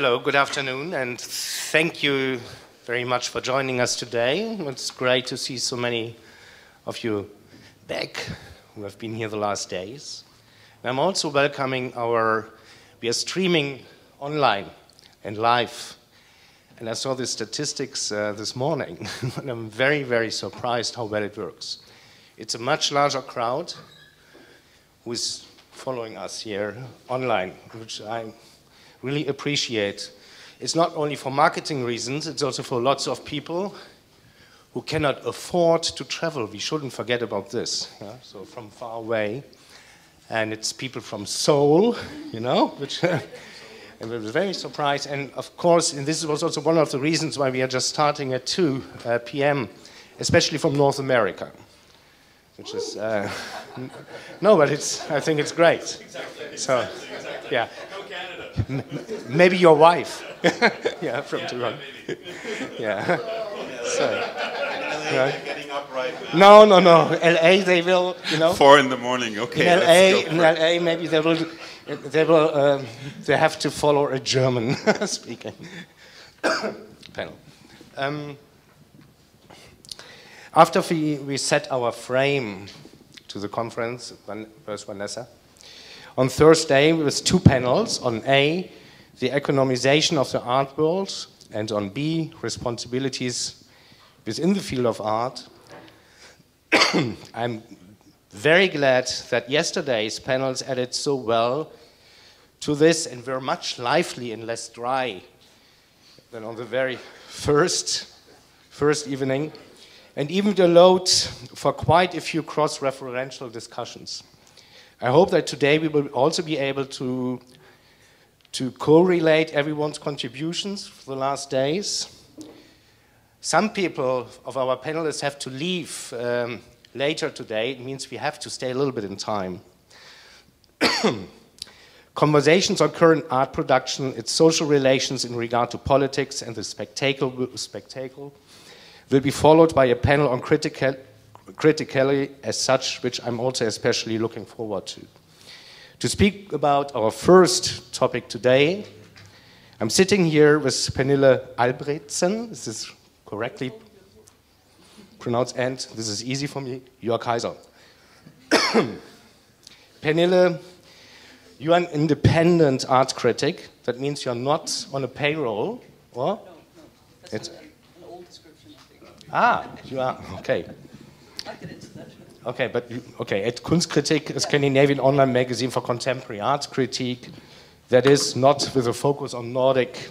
Hello, good afternoon, and thank you very much for joining us today. It's great to see so many of you back who have been here the last days. And I'm also welcoming we are streaming online and live. And I saw the statistics this morning, and I'm very, very surprised how well it works. It's a much larger crowd who is following us here online, which I really appreciate. It's not only for marketing reasons, it's also for lots of people who cannot afford to travel. We shouldn't forget about this. Yeah? So from far away. And it's people from Seoul, you know, which and we were very surprised. And of course, and this was also one of the reasons why we are just starting at 2 p.m., especially from North America. Which is, no, but I think it's great. Exactly. So, yeah. No Canada. Maybe your wife. Yeah, from Toronto. Yeah. So, LA, getting up right now. no. LA, they will, you know. 4 in the morning. Okay. In LA, maybe they have to follow a German speaking panel. After we set our frame to the conference, first Vanessa, on Thursday with 2 panels, on A, the economization of the art world, and on B, responsibilities within the field of art. I'm very glad that yesterday's panels added so well to this and were much lively and less dry than on the very first evening, and even allowed for quite a few cross-referential discussions. I hope that today we will also be able to correlate everyone's contributions for the last days. Some people of our panelists have to leave later today. It means we have to stay a little bit in time. Conversations on current art production, its social relations in regard to politics and the spectacle will be followed by a panel on critically as such, which I'm also especially looking forward to. To speak about our first topic today, I'm sitting here with Pernille Albrethsen. Is this correctly pronounced? And this is easy for me, Jörg Heiser. Pernille, you are an independent art critic. That means you're not on a payroll, or? No. That's an old description, I think. Ah, you are, okay. I'll get into that. Okay, at Kunstkritik, a Scandinavian online magazine for contemporary art critique, that is not with a focus on Nordic,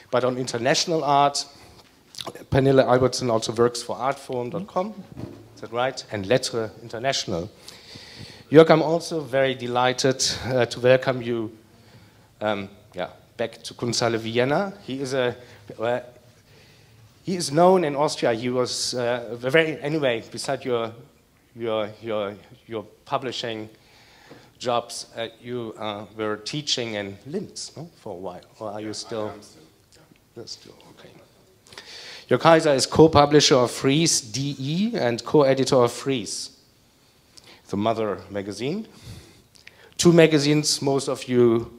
but on international art. Pernille Albrethsen also works for artforum.com, is that right? And Lettres International. Jörg, I'm also very delighted to welcome you back to Kunsthalle Vienna. He is known in Austria. He was anyway, beside your publishing jobs, you were teaching in Linz, no? For a while, or are you still? Still okay. Jörg Heiser is co-publisher of Frieze DE and co-editor of Frieze, the mother magazine. 2 magazines most of you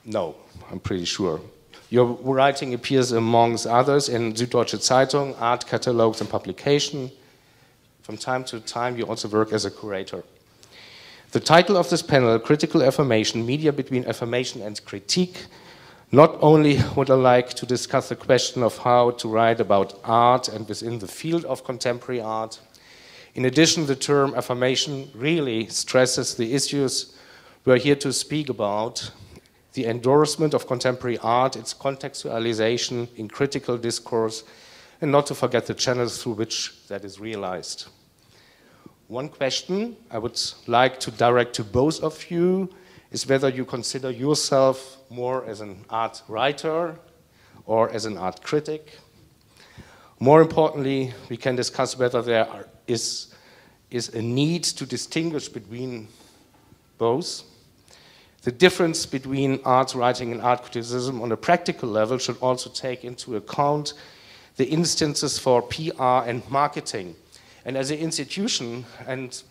know, I'm pretty sure. Your writing appears amongst others in Süddeutsche Zeitung, art catalogs and publication. From time to time, you also work as a curator. The title of this panel, Critical Affirmation, Media Between Affirmation and Critique. Not only would I like to discuss the question of how to write about art and within the field of contemporary art. In addition, the term affirmation really stresses the issues we're here to speak about: the endorsement of contemporary art, its contextualization in critical discourse, and not to forget the channels through which that is realized. One question I would like to direct to both of you is whether you consider yourself more as an art writer or as an art critic. More importantly, we can discuss whether there is a need to distinguish between both. The difference between art writing and art criticism on a practical level should also take into account the instances for PR and marketing. And as an institution, and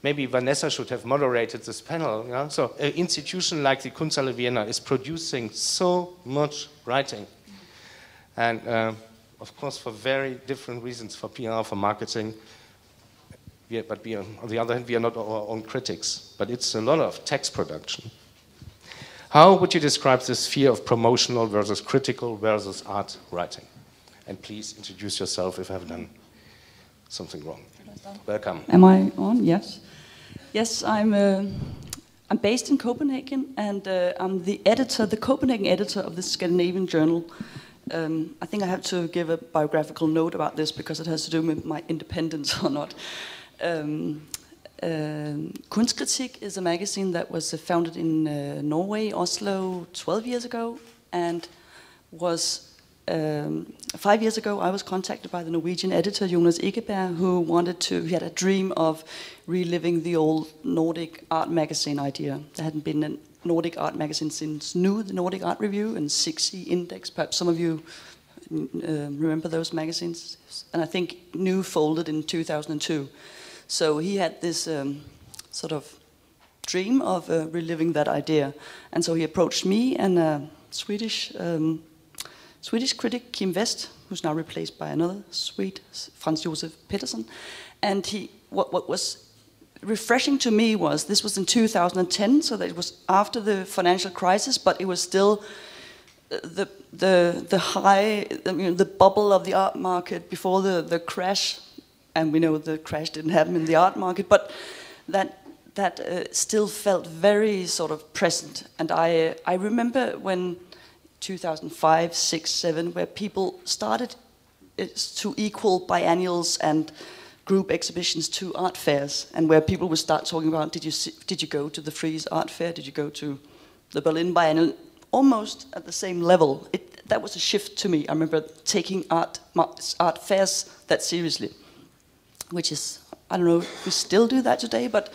maybe Vanessa should have moderated this panel. Yeah? So an institution like the Kunsthalle Vienna is producing so much writing. And of course, for very different reasons, for PR, for marketing. But on the other hand, we are not our own critics. But it's a lot of text production. How would you describe the sphere of promotional versus critical versus art writing? And please introduce yourself if I've done something wrong. Welcome. Am I on? Yes. Yes, I'm based in Copenhagen, and I'm the editor, the Copenhagen editor of the Scandinavian journal. I think I have to give a biographical note about this because it has to do with my independence or not. Critic is a magazine that was founded in Norway, Oslo, 12 years ago, and was 5 years ago I was contacted by the Norwegian editor Jonas Ekeberg, who he had a dream of reliving the old Nordic art magazine idea. There hadn't been a Nordic art magazine since New, the Nordic Art Review, and 6C Index. Perhaps some of you remember those magazines. And I think New folded in 2002. So he had this sort of dream of reliving that idea. And so he approached me and a Swedish critic, Kim West, who's now replaced by another Swede, Frans Josef Pettersson. And what was refreshing to me was, this was in 2010, so that it was after the financial crisis, but it was still the high, the bubble of the art market before the crash. And we know the crash didn't happen in the art market, but that still felt very sort of present. And I remember when 2005, 6, 7, where people started to equal biennials and group exhibitions to art fairs, and where people would start talking about, did you go to the Fries Art Fair? Did you go to the Berlin Biennial? Almost at the same level. That was a shift to me. I remember taking art fairs that seriously, which is, I don't know if we still do that today, but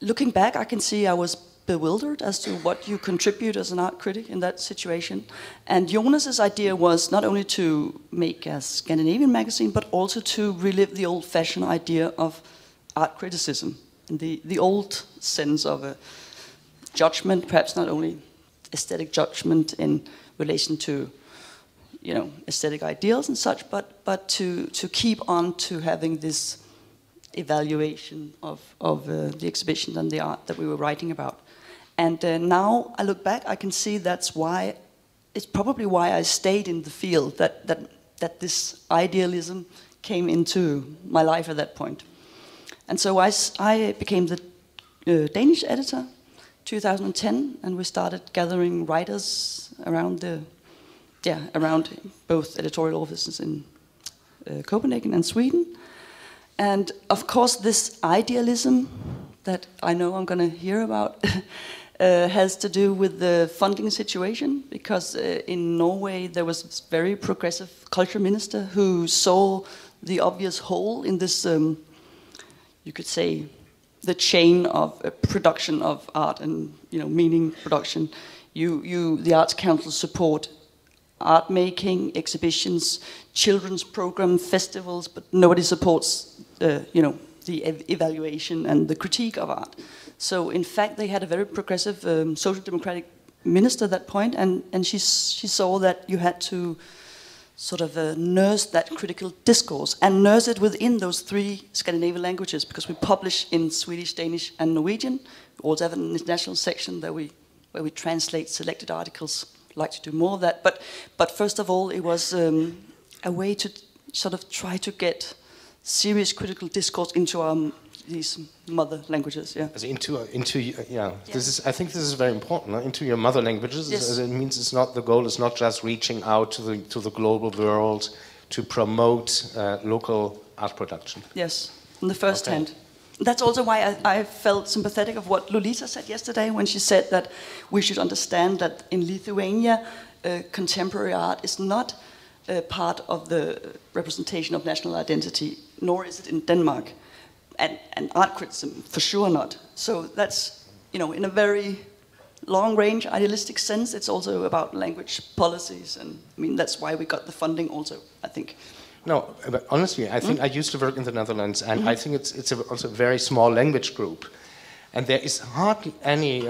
looking back, I can see I was bewildered as to what you contribute as an art critic in that situation. And Jonas's idea was not only to make a Scandinavian magazine, but also to relive the old-fashioned idea of art criticism, in the old sense of a judgment, perhaps not only aesthetic judgment in relation to, aesthetic ideals and such, but to keep on to having this evaluation of the exhibition and the art that we were writing about. And now I look back, I can see it's probably why I stayed in the field, that this idealism came into my life at that point. And so I became the Danish editor 2010, and we started gathering writers around around both editorial offices in Copenhagen and Sweden. And of course this idealism that I know I'm going to hear about has to do with the funding situation, because in Norway there was this very progressive culture minister who saw the obvious hole in this, you could say, the chain of production of art and meaning production. The Arts Council support art making, exhibitions, children's program, festivals, but nobody supports the evaluation and the critique of art. So in fact, they had a very progressive social democratic minister at that point, and she saw that you had to sort of nurse that critical discourse and nurse it within those 3 Scandinavian languages, because we publish in Swedish, Danish, and Norwegian. We also have an international section where we translate selected articles. I'd like to do more of that, but first of all, it was a way to sort of try to get serious critical discourse into these mother languages, yeah. As yeah. I think this is very important. Into your mother languages. Yes. As it means the goal is not just reaching out to the global world to promote local art production. Yes, on the first hand. That's also why I felt sympathetic of what Lolita said yesterday when she said that we should understand that in Lithuania, contemporary art is not part of the representation of national identity, nor is it in Denmark. And art criticism, for sure not. So that's, in a very long-range idealistic sense, it's also about language policies. And I mean, that's why we got the funding also, I think. No, but honestly, I think I used to work in the Netherlands, and I think it's also a very small language group, and there is hardly any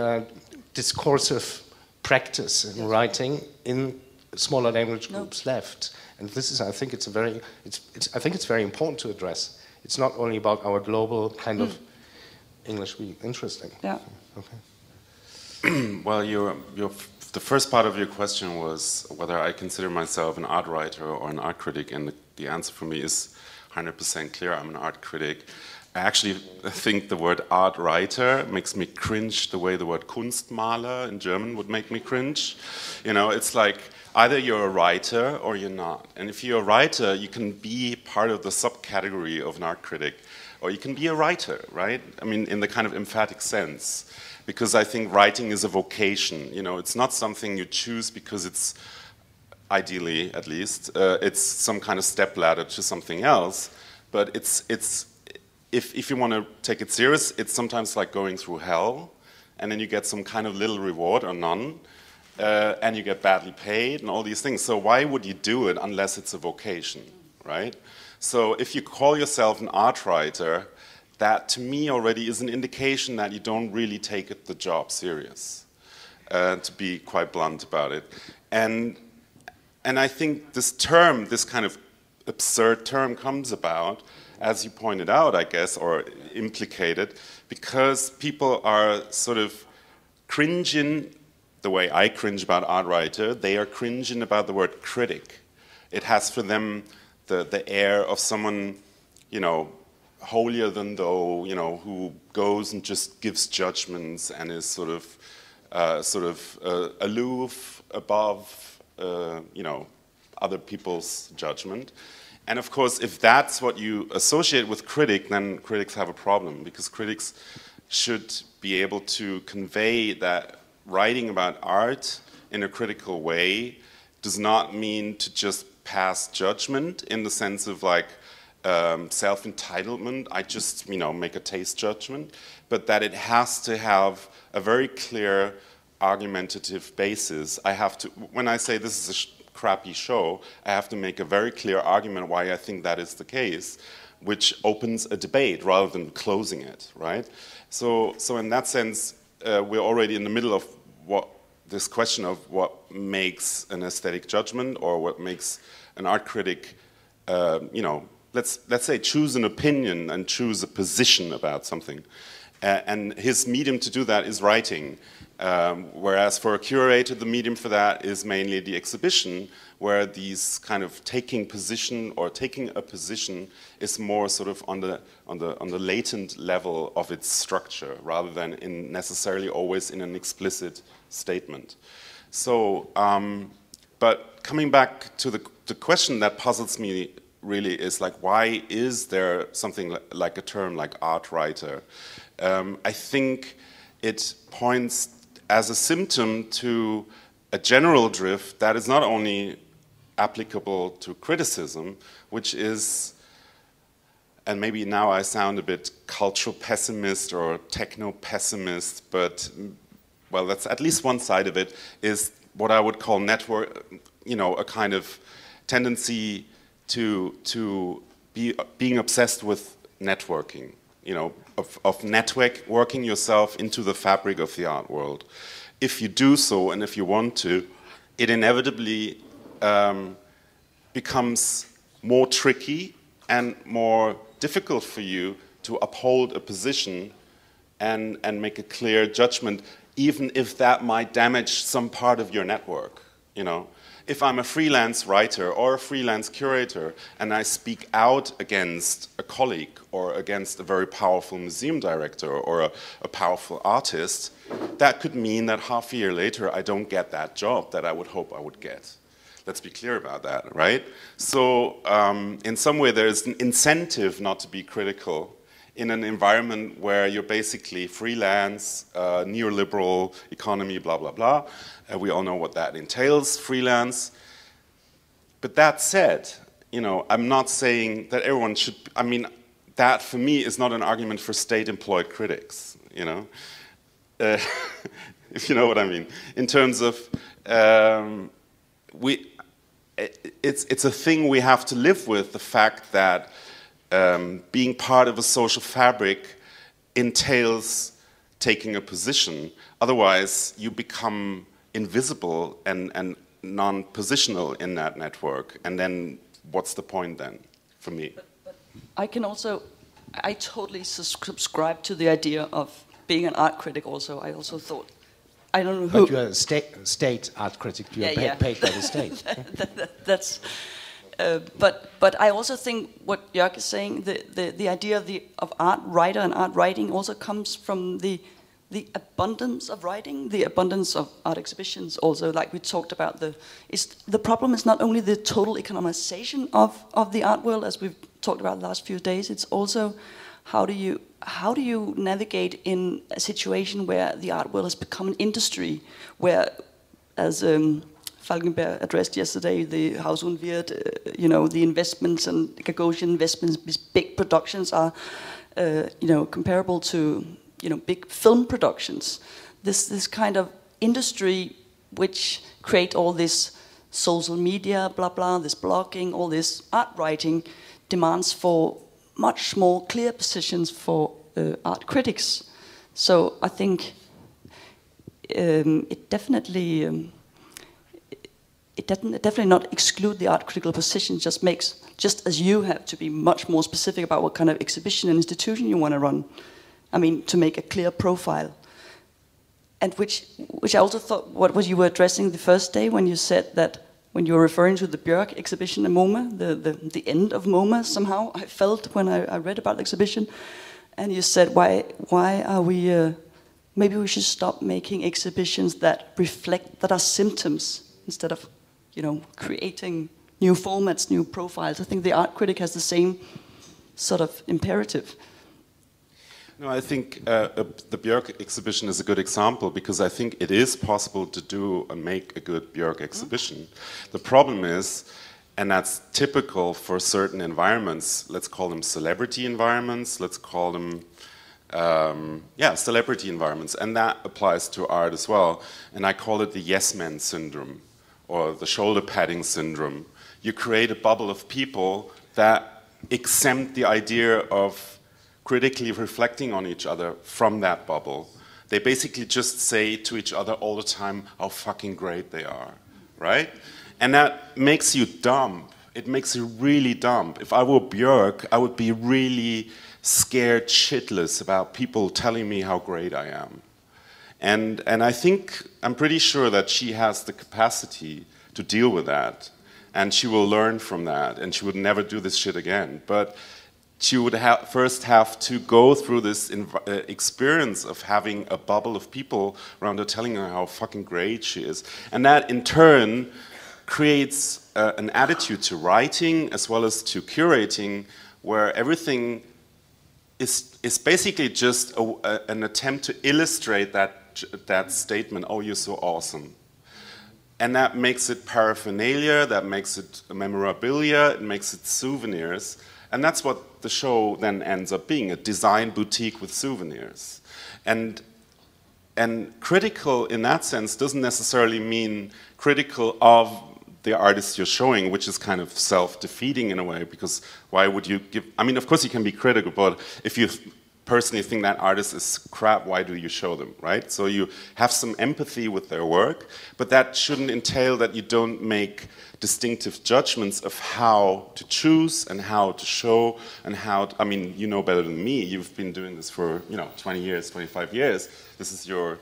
discursive practice in writing in smaller language groups left. And this is, I think, I think it's very important to address. It's not only about our global kind of English. Interesting. Yeah. Okay. Well, the first part of your question was whether I consider myself an art writer or an art critic, and the answer for me is 100% clear. I'm an art critic. I actually think the word art writer makes me cringe the way the word Kunstmaler in German would make me cringe. You know, it's like either you're a writer or you're not. And if you're a writer, you can be part of the subcategory of an art critic, or you can be a writer, right? I mean, in the kind of emphatic sense. Because I think writing is a vocation. You know, it's not something you choose because it's, ideally at least, it's some kind of stepladder to something else. But if you want to take it serious, it's sometimes like going through hell, and then you get some kind of little reward or none, and you get badly paid and all these things. So why would you do it unless it's a vocation, right? So if you call yourself an art writer, that to me already is an indication that you don't really take the job serious, to be quite blunt about it. And I think this term, this kind of absurd term comes about, as you pointed out, I guess, or implicated, because people are sort of cringing the way I cringe about art writer. They are cringing about the word critic. It has for them the air of someone, you know, holier than thou, you know, who goes and just gives judgments and is sort of aloof, above, you know, other people's judgment. And of course, if that's what you associate with critic, then critics have a problem, because critics should be able to convey that writing about art in a critical way does not mean to just pass judgment in the sense of like, self-entitlement, I just, you know, make a taste judgment, but that it has to have a very clear argumentative basis. I have to, when I say this is a crappy show, I have to make a very clear argument why I think that is the case, which opens a debate rather than closing it, right? So in that sense, we're already in the middle of this question of what makes an aesthetic judgment or what makes an art critic, you know, let's say choose an opinion and choose a position about something. And his medium to do that is writing. Whereas for a curator, the medium for that is mainly the exhibition, where these kind of taking position or taking a position is more sort of on the latent level of its structure, rather than necessarily always in an explicit statement. So, but coming back to the question that puzzles me really is like, why is there something like a term like art writer? I think it points as a symptom to a general drift that is not only applicable to criticism, which is, and maybe now I sound a bit cultural pessimist or techno-pessimist, but, well, that's at least one side of it, is what I would call network, you know, a kind of tendency to being obsessed with networking, you know, of working yourself into the fabric of the art world. If you do so, and if you want to, it inevitably becomes more tricky and more difficult for you to uphold a position and make a clear judgment, even if that might damage some part of your network, you know. If I'm a freelance writer or a freelance curator and I speak out against a colleague or against a very powerful museum director or a powerful artist, that could mean that half a year later I don't get that job that I would hope I would get. Let's be clear about that, right? So in some way there's an incentive not to be critical in an environment where you're basically freelance, neoliberal economy, blah, blah, blah. We all know what that entails, freelance. But that said, you know, I'm not saying that everyone should, I mean, that for me is not an argument for state-employed critics, you know? If you know what I mean. In terms of, it's a thing we have to live with, the fact that being part of a social fabric entails taking a position. Otherwise, you become invisible and non-positional in that network. And then what's the point then, for me? But I can also, I totally subscribe to the idea of being an art critic also. I also thought, I don't know who... But you're a state art critic. You're paid by the state. That's... but I also think what Jörg is saying, the idea of art writer and art writing also comes from the abundance of writing, the abundance of art exhibitions also, like we talked about. The problem is not only the total economization of the art world, as we've talked about the last few days, it's also how do you navigate in a situation where the art world has become an industry, where, as Falkenberg addressed yesterday, the Haus und Wirth, the investments and Gagosian investments, these big productions are, comparable to, big film productions. This kind of industry which create all this social media, blah, blah, this blogging, all this art writing demands for much more clear positions for art critics. So I think it definitely... It definitely not exclude the art critical position, just as you have to be much more specific about what kind of exhibition and institution you want to run. I mean, to make a clear profile. And which I also thought, what was you were addressing the first day when you said that, when you were referring to the Björk exhibition in MoMA, the end of MoMA somehow, I felt when I read about the exhibition. And you said, why are we, maybe we should stop making exhibitions that are symptoms instead of, creating new formats, new profiles. I think the art critic has the same sort of imperative. No, I think the Björk exhibition is a good example, because I think it is possible to make a good Björk exhibition. The problem is, and that's typical for certain environments, let's call them celebrity environments, let's call them celebrity environments, and that applies to art as well. And I call it the yes man syndrome, or the shoulder padding syndrome. You create a bubble of people that exempt the idea of critically reflecting on each other from that bubble. They basically just say to each other all the time how fucking great they are, right? And that makes you dumb. It makes you really dumb. If I were Björk, I would be really scared shitless about people telling me how great I am. And I think, I'm pretty sure that she has the capacity to deal with that. And she will learn from that, and she would never do this shit again. But she would first have to go through this experience of having a bubble of people around her telling her how fucking great she is. And that, in turn, creates an attitude to writing as well as to curating, where everything is basically just an attempt to illustrate that statement, oh, you're so awesome. And that makes it paraphernalia, that makes it memorabilia, it makes it souvenirs. And that's what the show then ends up being, a design boutique with souvenirs. And critical in that sense doesn't necessarily mean critical of the artist you're showing, which is kind of self-defeating in a way, because why would you give... I mean, of course you can be critical, but if you personally think that artist is crap, why do you show them, right? So you have some empathy with their work, but that shouldn't entail that you don't make distinctive judgments of how to choose and how to show and how to, I mean, you know better than me, you've been doing this for, 20 years, 25 years. This is your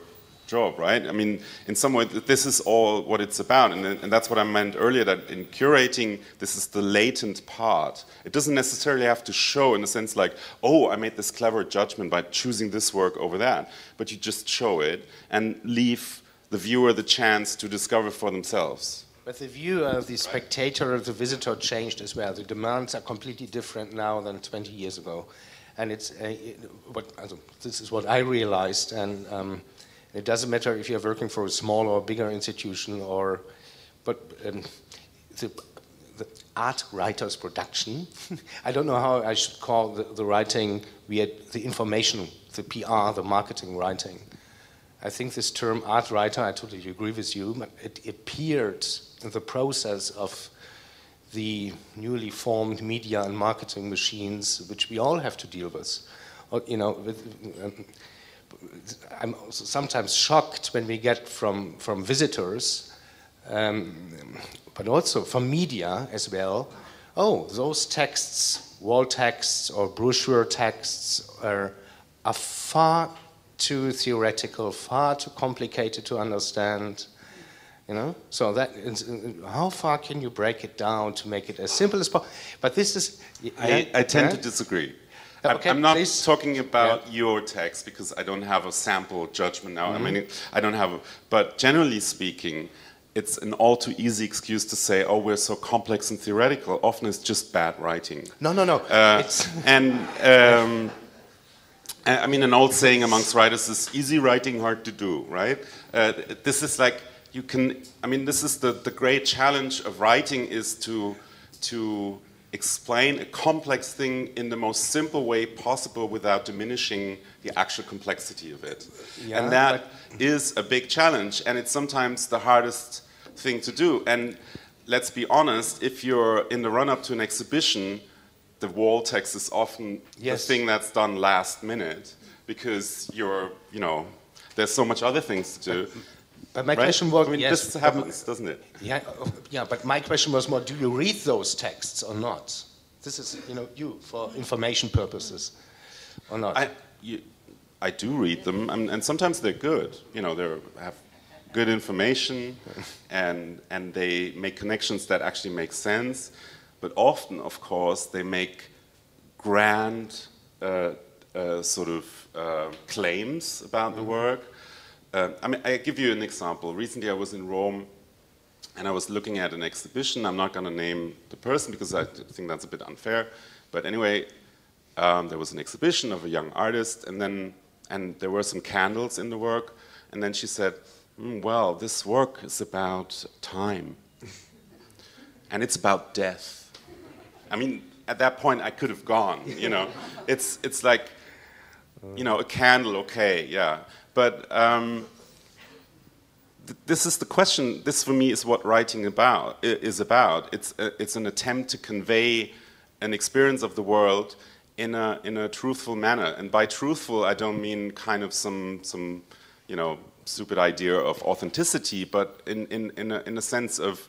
job, right? I mean, in some way, this is all what it's about, and that's what I meant earlier, that in curating, this is the latent part. It doesn't necessarily have to show in a sense like, oh, I made this clever judgment by choosing this work over that, but you just show it and leave the viewer the chance to discover for themselves. But the view of the spectator or the visitor changed as well. The demands are completely different now than 20 years ago. And it's this is what I realized, and it doesn't matter if you're working for a small or bigger institution, but the art writer's production, I don't know how I should call the writing, the information, the PR, the marketing writing. I think this term art writer, I totally agree with you, but it appeared in the process of the newly formed media and marketing machines, which we all have to deal with. Or, you know, I'm also sometimes shocked when we get from visitors, but also from media as well. Oh, those texts, wall texts or brochure texts are far too theoretical, far too complicated to understand. You know, so that how far can you break it down to make it as simple as possible? But this is. I tend to disagree. Okay, I'm not please. talking about your text because I don't have a sample judgment now. I mean, I don't have. But generally speaking, it's an all too easy excuse to say, "Oh, we're so complex and theoretical." Often it's just bad writing. No. I mean, an old saying amongst writers is "easy writing, hard to do." Right? This is like. You can, I mean, this is the great challenge of writing is to explain a complex thing in the most simple way possible without diminishing the actual complexity of it. Yeah, and that is a big challenge, and it's sometimes the hardest thing to do. And let's be honest, if you're in the run-up to an exhibition, the wall text is often the thing that's done last minute because you're, you know, there's so much other things to do. But my question was, I mean, this happens, doesn't it? Yeah, but my question was more, do you read those texts or not? This is, you know, for information purposes, or not? I do read them, and sometimes they're good. You know, they have good information, and they make connections that actually make sense. But often, of course, they make grand sort of claims about the work. I mean, I give you an example. Recently I was in Rome and I was looking at an exhibition. I'm not going to name the person because I think that's a bit unfair. But anyway, there was an exhibition of a young artist and there were some candles in the work. And then she said, well, this work is about time. And it's about death. I mean, at that point I could have gone, you know. It's like, you know, a candle, okay, yeah. But this is the question. This, for me, is what writing is about. It's an attempt to convey an experience of the world in a truthful manner. And by truthful, I don't mean kind of some you know, stupid idea of authenticity, but in a sense of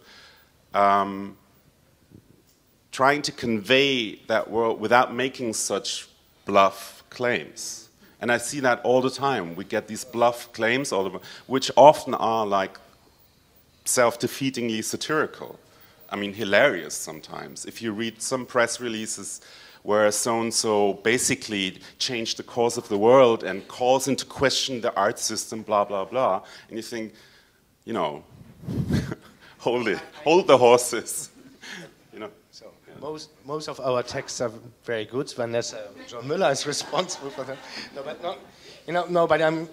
trying to convey that world without making such bluff claims. And I see that all the time. We get these bluff claims, which often are like self-defeatingly satirical. I mean, hilarious sometimes. If you read some press releases where so-and-so basically changed the course of the world and calls into question the art system, blah, blah, blah, and you think, you know, hold the horses. Most of our texts are very good. Vanessa John Müller is responsible for them. But I'm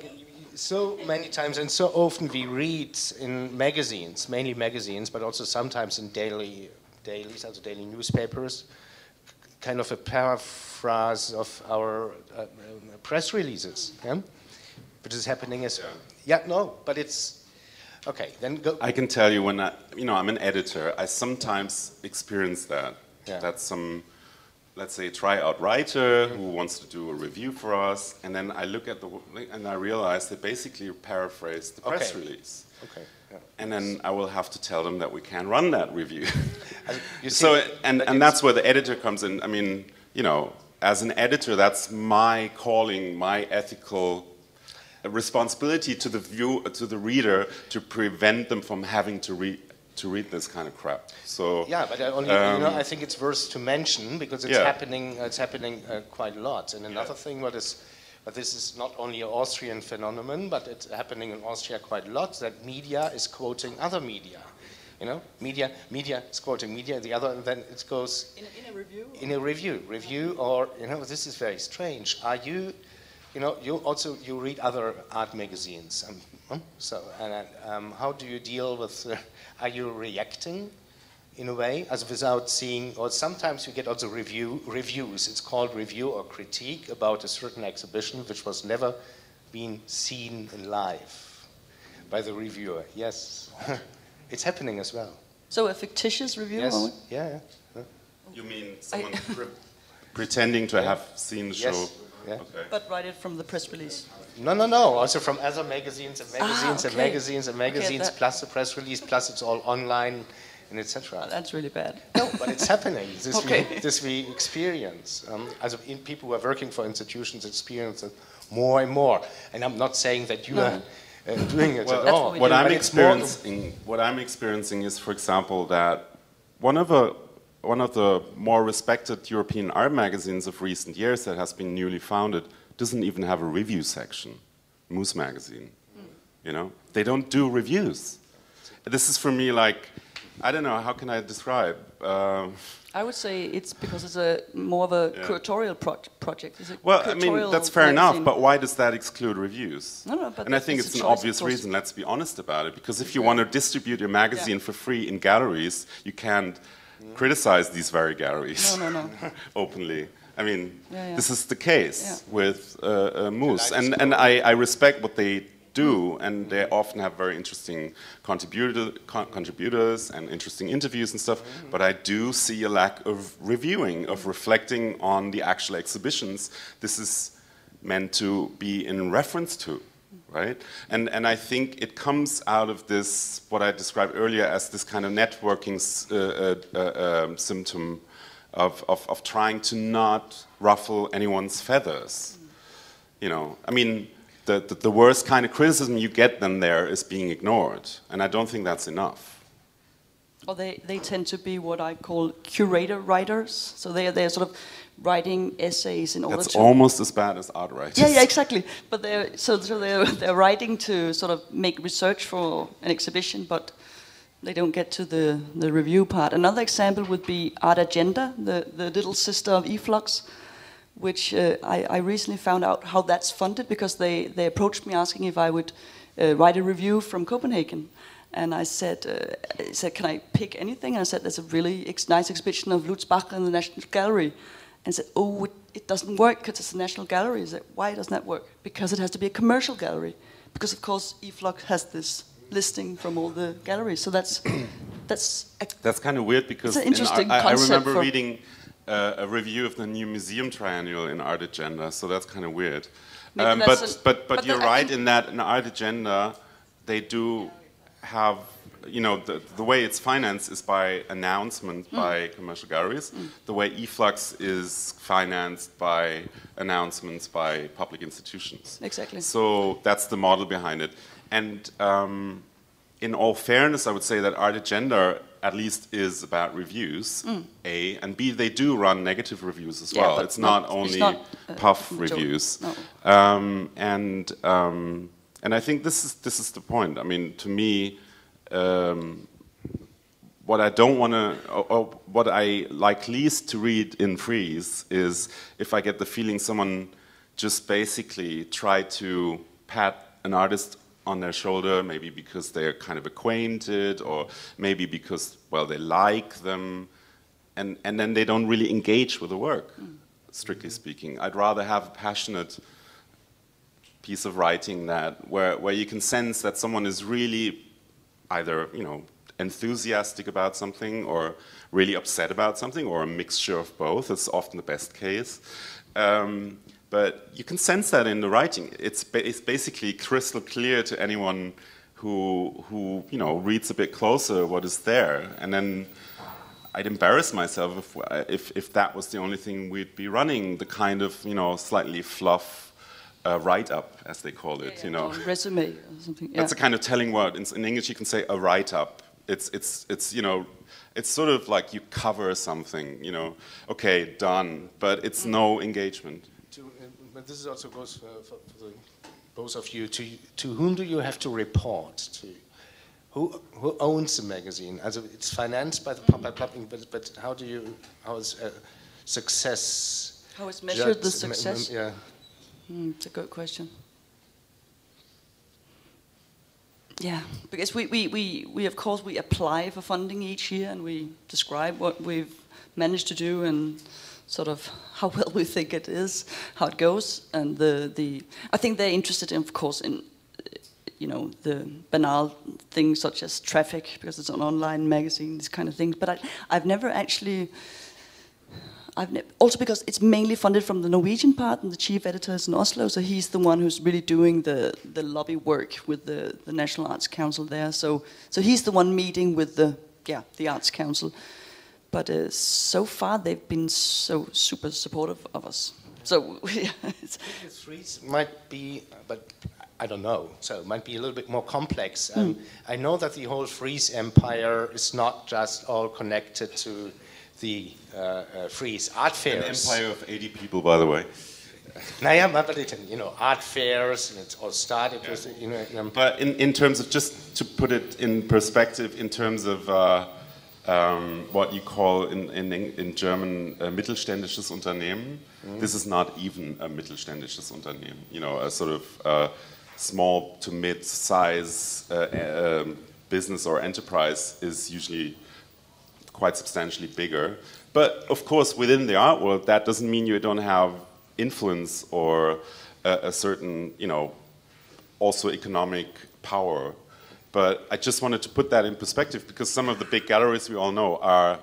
so many times and so often we read in magazines, mainly magazines, but also sometimes in dailies, also daily newspapers, kind of a paraphrase of our press releases, which is happening as well. Yeah, no, but it's. Okay, then go. I can tell you when I'm an editor, I sometimes experience that. Yeah. That's some, let's say, tryout writer who wants to do a review for us, and then I look at and I realize they basically paraphrase the press release. Okay. Yeah. And then I will have to tell them that we can't run that review. So, and that's where the editor comes in. I mean, you know, as an editor, that's my calling, my ethical responsibility to the reader to prevent them from having to read this kind of crap. So yeah, but I think it's worth to mention because it's happening. It's happening quite a lot. And another thing, but this is not only an Austrian phenomenon, but it's happening in Austria quite a lot. That media is quoting other media. You know, media is quoting media. The other, then it goes in a review. In a review, or you know, this is very strange. Are you? You know, you read other art magazines. So, how do you deal with? Are you reacting in a way, as without seeing? Or sometimes you get also reviews. It's called review or critique about a certain exhibition which was never been seen in live by the reviewer. Yes, it's happening as well. So a fictitious review? Yes. Yeah. You mean someone pretending to have seen the show? Yes. Yeah. Okay. But write it from the press release? No. Also from other magazines and magazines and okay. magazines and magazines, plus the press release, plus it's all online and etc. That's really bad. No, but it's happening. Okay. This we experience. People who are working for institutions experience it more and more. And I'm not saying that you are doing it at all. What I'm experiencing is, for example, that one of the more respected European art magazines of recent years that has been newly founded doesn't even have a review section. Moose magazine, you know, they don't do reviews. This is for me like, I don't know, how can I describe? I would say it's because it's more of a curatorial project. Well, I mean, that's fair enough, but why does that exclude reviews? No, but and I think it's an obvious reason, let's be honest about it, because if you want to distribute your magazine for free in galleries, you can't criticize these very galleries openly. I mean, this is the case with Moose, and I respect what they do, and they often have very interesting contributors and interesting interviews and stuff, but I do see a lack of reviewing, of reflecting on the actual exhibitions this is meant to be in reference to, right? And I think it comes out of this, what I described earlier as this kind of networking symptom of trying to not ruffle anyone's feathers. You know, I mean, the worst kind of criticism you get then there is being ignored, and I don't think that's enough. Well, they tend to be what I call curator writers, so they're sort of writing essays in order to... That's almost as bad as art writers. Yeah, exactly. But they're writing to sort of make research for an exhibition, but they don't get to the review part. Another example would be Art Agenda, the little sister of eFlux, which I recently found out how that's funded, because they approached me asking if I would write a review from Copenhagen. And I said, can I pick anything? And I said, there's a really nice exhibition of Lutz Bach in the National Gallery. And said, oh, it doesn't work because it's a National Gallery. I said, why doesn't that work? Because it has to be a commercial gallery. Because of course eFlux has this listing from all the galleries. So that's kind of weird, because I remember reading a review of the new museum triennial in Art Agenda, so that's kind of weird. But you're right in that in Art Agenda they do have, you know, the way it's financed is by announcement by commercial galleries. The way eFlux is financed by announcements by public institutions. Exactly. So that's the model behind it. And in all fairness, I would say that Art Agenda at least is about reviews, A, and B, they do run negative reviews as well. It's not only puff reviews. No. And I think this is the point. I mean, to me, what I don't want to, or what I like least to read in Freeze is if I get the feeling someone just basically tried to pat an artist on their shoulder, maybe because they're kind of acquainted, or maybe because, well, they like them, and then they don't really engage with the work, strictly speaking. I'd rather have a passionate piece of writing where you can sense that someone is really either, you know, enthusiastic about something, or really upset about something, or a mixture of both. It's often the best case. But you can sense that in the writing. It's basically crystal clear to anyone who you know, reads a bit closer what is there. And then I'd embarrass myself if that was the only thing we'd be running, the kind of, you know, slightly fluff write-up, as they call it, you know. Resume or something. That's a kind of telling word. In English you can say a write-up. It's you know, it's sort of like you cover something, you know. Okay, done, but it's no engagement. But this also goes for both of you. To whom do you have to report to? Who owns the magazine? Also, it's financed by the public, but how is success? How is measured the success? Yeah, it's a good question. Yeah, because we of course we apply for funding each year, and we describe what we've managed to do and sort of how well we think it is, how it goes, and I think they're interested in, of course, in the banal things such as traffic, because it's an online magazine, these kind of things. But I've never actually. Also because it's mainly funded from the Norwegian part, and the chief editor is in Oslo, so he's the one who's really doing the lobby work with the National Arts Council there. So he's the one meeting with the Arts Council. But so far they've been so super supportive of us. So Frieze might be, but I don't know. So it might be a little bit more complex. I know that the whole Frieze empire is not just all connected to the Frieze art fairs. An empire of 80 people, by the way. Naja, but art fairs, and it all started with, But in terms of, just to put it in perspective, in terms of what you call in German mittelständisches Unternehmen, this is not even a mittelständisches Unternehmen. A sort of small to mid-size business or enterprise is usually quite substantially bigger. But of course, within the art world, that doesn't mean you don't have influence or a certain, also economic power. But I just wanted to put that in perspective because some of the big galleries we all know are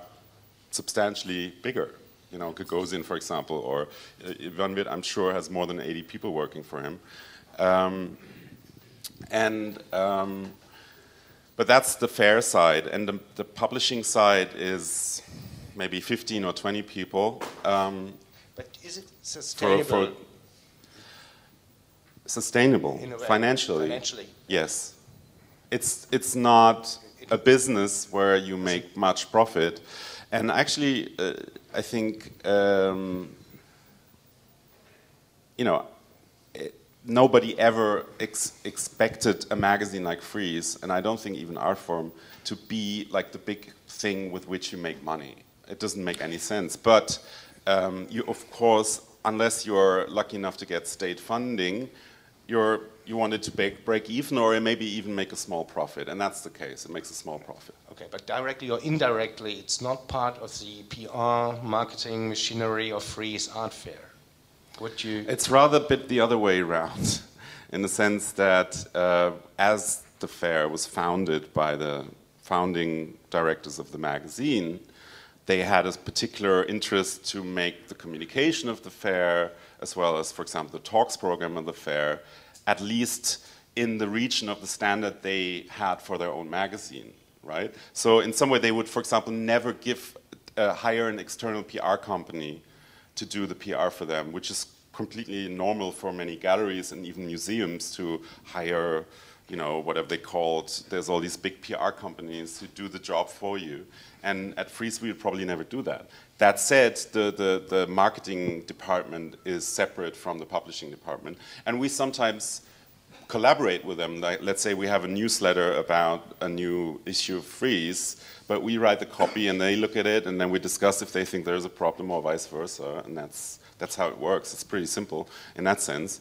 substantially bigger. Gagosian, for example, or Van Witt, I'm sure, has more than 80 people working for him. But that's the fair side, and the publishing side is maybe 15 or 20 people. But is it sustainable? Sustainable, financially. Yes. It's not a business where you make much profit. And actually, I think, nobody ever expected a magazine like Frieze, and I don't think even Artform, to be like the big thing with which you make money. It doesn't make any sense. But you, of course, unless you're lucky enough to get state funding, you wanted to break even or maybe even make a small profit, and that's the case. It makes a small profit. Okay, but directly or indirectly, it's not part of the PR marketing machinery of Frieze Art Fair. It's rather a bit the other way around, in the sense that as the fair was founded by the founding directors of the magazine, they had a particular interest to make the communication of the fair, as well as, for example, the talks program of the fair, at least in the region of the standard they had for their own magazine, right? So in some way they would, for example, never hire an external PR company to do the PR for them, which is completely normal for many galleries and even museums to hire, whatever they called. There's all these big PR companies who do the job for you. And at Frieze, we would probably never do that. That said, the marketing department is separate from the publishing department. And we sometimes collaborate with them. Like, let's say we have a newsletter about a new issue of Frieze, but we write the copy and they look at it and then we discuss if they think there's a problem or vice versa. And that's how it works. It's pretty simple in that sense.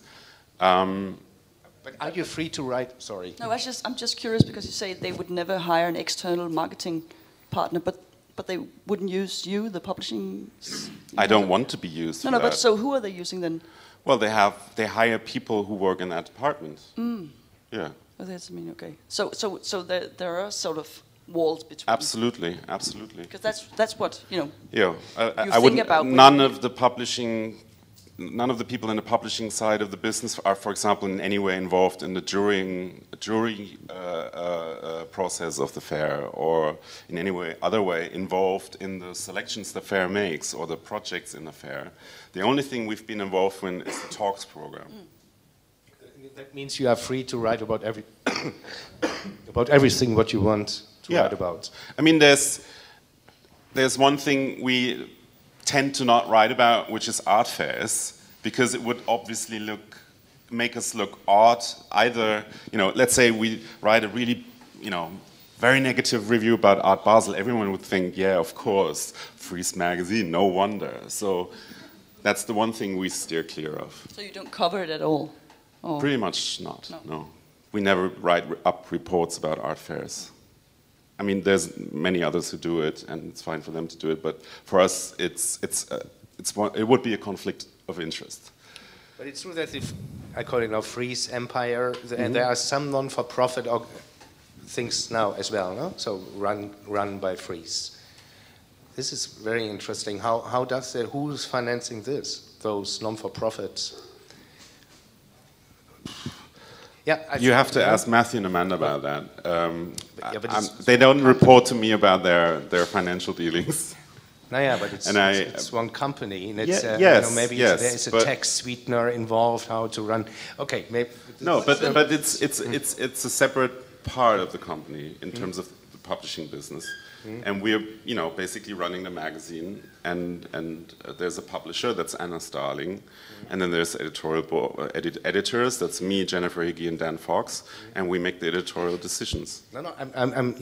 But are you free to write? Sorry. No, I'm just curious because you say they would never hire an external marketing partner, but they wouldn't use you, the publishing. I don't want to be used. No, but so who are they using then? Well, they hire people who work in that department. Yeah. Oh, that's okay. So there are sort of walls between. Absolutely. Because that's what Yeah. you think about. None of the people in the publishing side of the business are, for example, in any way involved in the jury process of the fair, or in any other way involved in the selections the fair makes or the projects in the fair. The only thing we've been involved in is the talks program. That means you are free to write about about everything what you want to write about. I mean, there's one thing we tend to not write about, which is art fairs, because it would obviously make us look odd. Either, let's say we write a really, very negative review about Art Basel, everyone would think, yeah, of course, Frieze magazine, no wonder. So that's the one thing we steer clear of. So you don't cover it at all? Oh. Pretty much not, no. We never write up reports about art fairs. I mean, there's many others who do it, and it's fine for them to do it. But for us, it would be a conflict of interest. But it's true that if I call it now Freeze Empire, and there are some non-for-profit things now as well, no? So run by Freeze. This is very interesting. Who's financing this? Those non-for-profits? Yeah, you have to ask Matthew and Amanda about that. They don't report to me about their financial dealings. No, yeah, but it's one company, and it's maybe there is a tax sweetener involved. How to run? Okay, maybe. No, but it's a separate part of the company in terms of the publishing business. And we're, basically running the magazine, and there's a publisher, that's Anna Starling, and then there's editorial editors, that's me, Jennifer Higgy, and Dan Fox, and we make the editorial decisions. No, I'm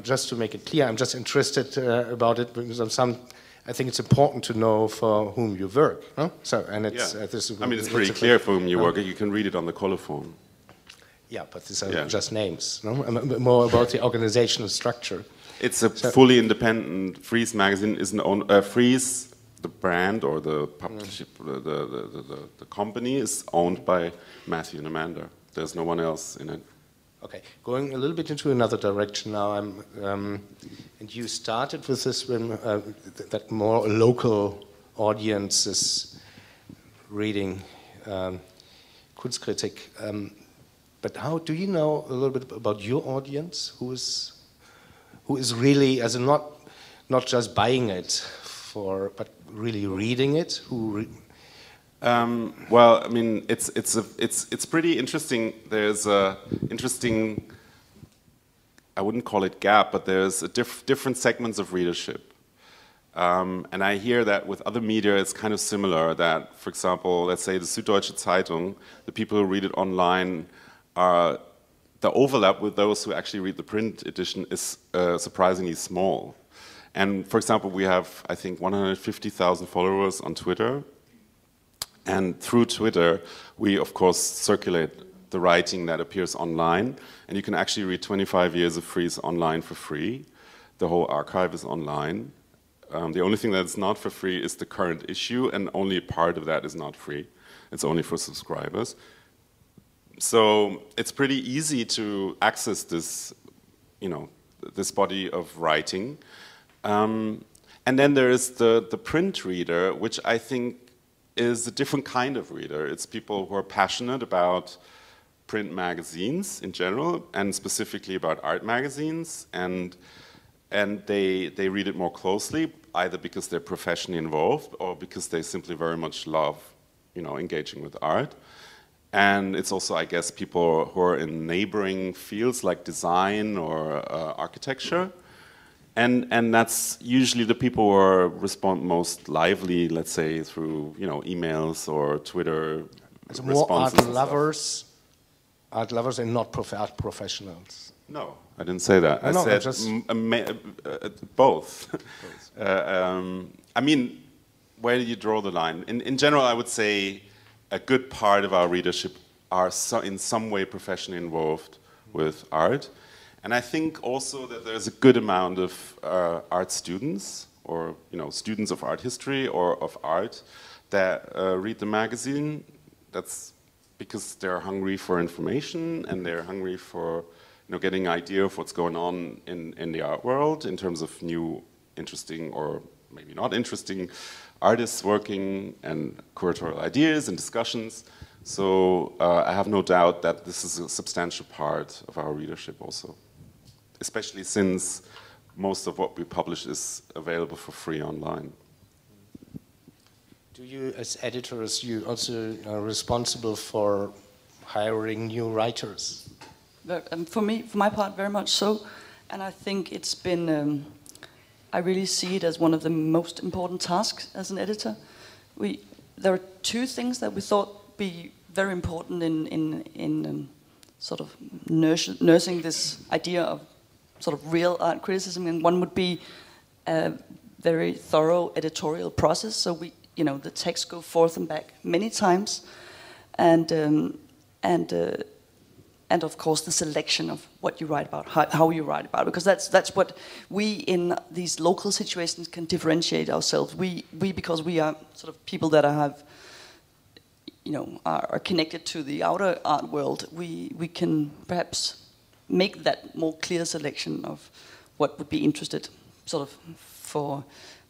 just to make it clear, I'm just interested about it because I think it's important to know for whom you work. No? So, and it's it's pretty clear for whom you work. You can read it on the colophon. Yeah, but these are just names. No? More about the organizational structure. It's a fully independent. Freeze magazine isn't owned. Freeze, the brand or the publishing, the company is owned by Matthew and Amanda. There's no one else in it. Okay, going a little bit into another direction now. And you started with this when that more local audiences reading Kunstkritik. But how do you know a little bit about your audience? Who is really, as in not just buying it but really reading it? Well, I mean, it's pretty interesting. There's a interesting, I wouldn't call it gap, but there's a different segments of readership. And I hear that with other media, it's kind of similar. That, for example, let's say the Süddeutsche Zeitung, the people who read it online are. The overlap with those who actually read the print edition is surprisingly small. And for example, we have, I think, 150,000 followers on Twitter. And through Twitter, we, of course, circulate the writing that appears online. And you can actually read 25 years of Freeze online for free. The whole archive is online. The only thing that's not for free is the current issue, and only part of that is not free. It's only for subscribers. So it's pretty easy to access this, this body of writing. And then there is the print reader, which I think is a different kind of reader. It's people who are passionate about print magazines in general, and specifically about art magazines, and they read it more closely, either because they're professionally involved or because they simply very much love, engaging with art. And it's also, I guess, people who are in neighboring fields like design or architecture. And that's usually the people who respond most lively, let's say, through emails or Twitter responses. More art lovers and not art professionals. No, I didn't say that. I said just both. I mean, where do you draw the line? In general, I would say a good part of our readership are in some way professionally involved with art. And I think also that there's a good amount of art students, or students of art history or of art, that read the magazine. That's because they're hungry for information, and they're hungry for getting an idea of what's going on in the art world in terms of new, interesting, or maybe not interesting artists working, and curatorial ideas and discussions. So I have no doubt that this is a substantial part of our readership also, especially since most of what we publish is available for free online. Do you, as editors, you also are responsible for hiring new writers? For my part, very much so. And I think it's been, I really see it as one of the most important tasks as an editor. There are two things that we thought be very important in sort of nursing this idea of sort of real art criticism, and one would be a very thorough editorial process. So the texts go forth and back many times, and of course the selection of what you write about, how you write about, because that's what we in these local situations can differentiate ourselves. We because we are sort of people that have are connected to the outer art world, we can perhaps make that more clear selection of what would be interested, sort of for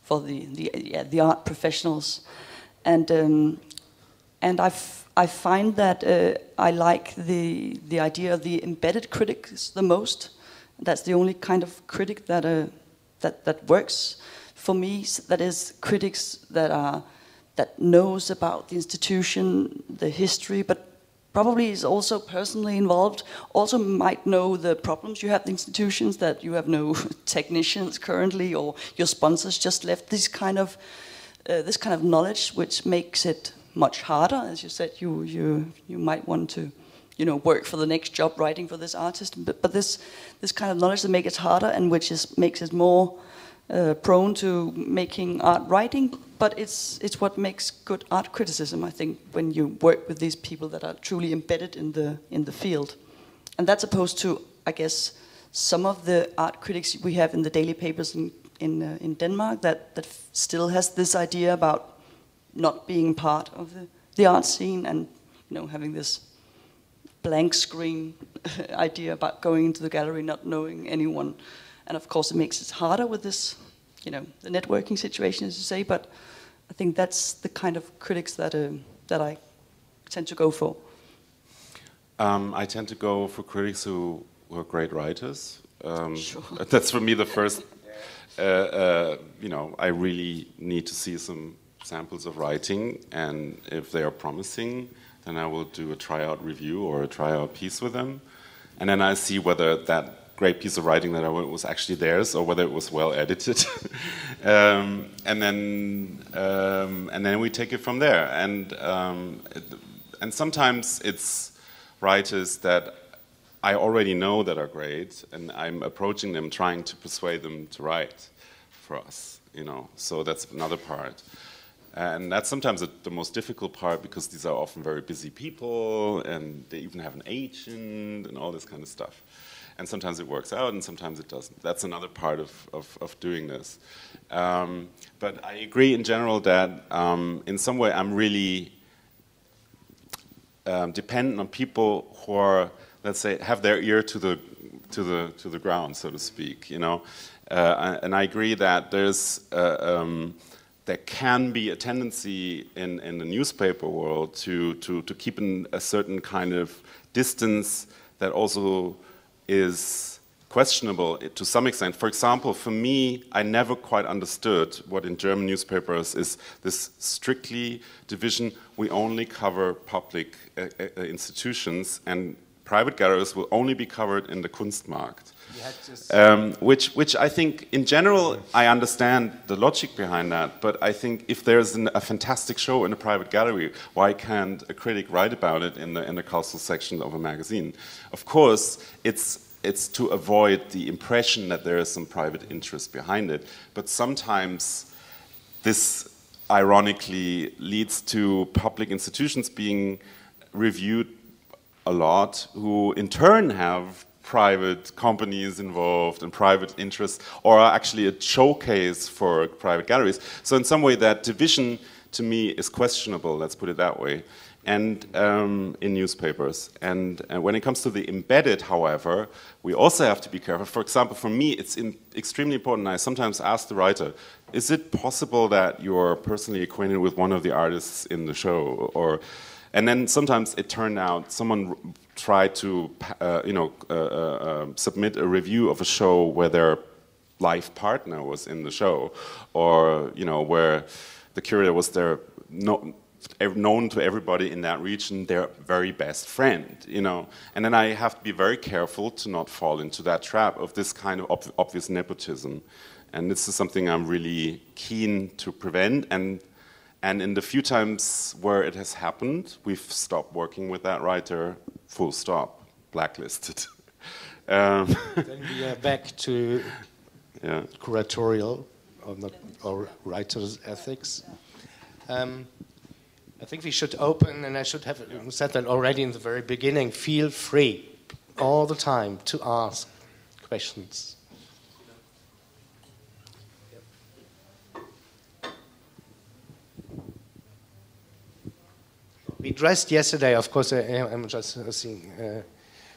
the art professionals, and I find that I like the idea of the embedded critics the most. That's the only kind of critic that works for me. That is critics that knows about the institution, the history, but probably is also personally involved. Also might know the problems you have in the institutions, that you have no technicians currently, or your sponsors just left. This kind of knowledge, which makes it much harder. As you said, you might want to, work for the next job writing for this artist. But this kind of knowledge that makes it harder, and which makes it more prone to making art writing. But it's what makes good art criticism, I think, when you work with these people that are truly embedded in the field. And that's opposed to, I guess, some of the art critics we have in the daily papers in Denmark that still has this idea about not being part of the art scene, and having this blank screen idea about going into the gallery not knowing anyone. And of course it makes it harder with this, the networking situation, as you say, but I think that's the kind of critics that I tend to go for. I tend to go for critics who are great writers. Sure. That's for me the first, I really need to see some samples of writing, and if they are promising, then I will do a tryout review or a tryout piece with them, and then I see whether that great piece of writing that I wrote was actually theirs, or whether it was well edited, and then we take it from there. And sometimes it's writers that I already know that are great, and I'm approaching them, trying to persuade them to write for us. So that's another part. And that's sometimes the most difficult part, because these are often very busy people, and they even have an agent and all this kind of stuff. And sometimes it works out, and sometimes it doesn't. That's another part of doing this. But I agree in general that in some way I'm really dependent on people who are, let's say, have their ear to the ground, so to speak. And I agree that there can be a tendency in the newspaper world to keep a certain kind of distance that also is questionable to some extent. For example, for me, I never quite understood what in German newspapers is this strictly division. We only cover public institutions, and private galleries will only be covered in the Kunstmarkt. Which I think, in general, I understand the logic behind that, but I think if there's a fantastic show in a private gallery, why can't a critic write about it in the cultural section of a magazine? Of course, it's to avoid the impression that there is some private interest behind it, but sometimes this ironically leads to public institutions being reviewed a lot, who in turn have private companies involved and private interests, or are actually a showcase for private galleries. So in some way that division to me is questionable, let's put it that way, and in newspapers. And when it comes to the embedded, however, we also have to be careful. For example, for me it's extremely important. I sometimes ask the writer, is it possible that you're personally acquainted with one of the artists in the show? And then sometimes it turned out someone tried to, submit a review of a show where their life partner was in the show, or where the curator was known to everybody in that region, their very best friend, And then I have to be very careful to not fall into that trap of this kind of obvious nepotism. And this is something I'm really keen to prevent. And in the few times where it has happened, we've stopped working with that writer, full stop, blacklisted. Then we are back to curatorial or writer's ethics. I think we should open, and I should have said that already in the very beginning, feel free all the time to ask questions. We dressed yesterday, of course, I'm just seeing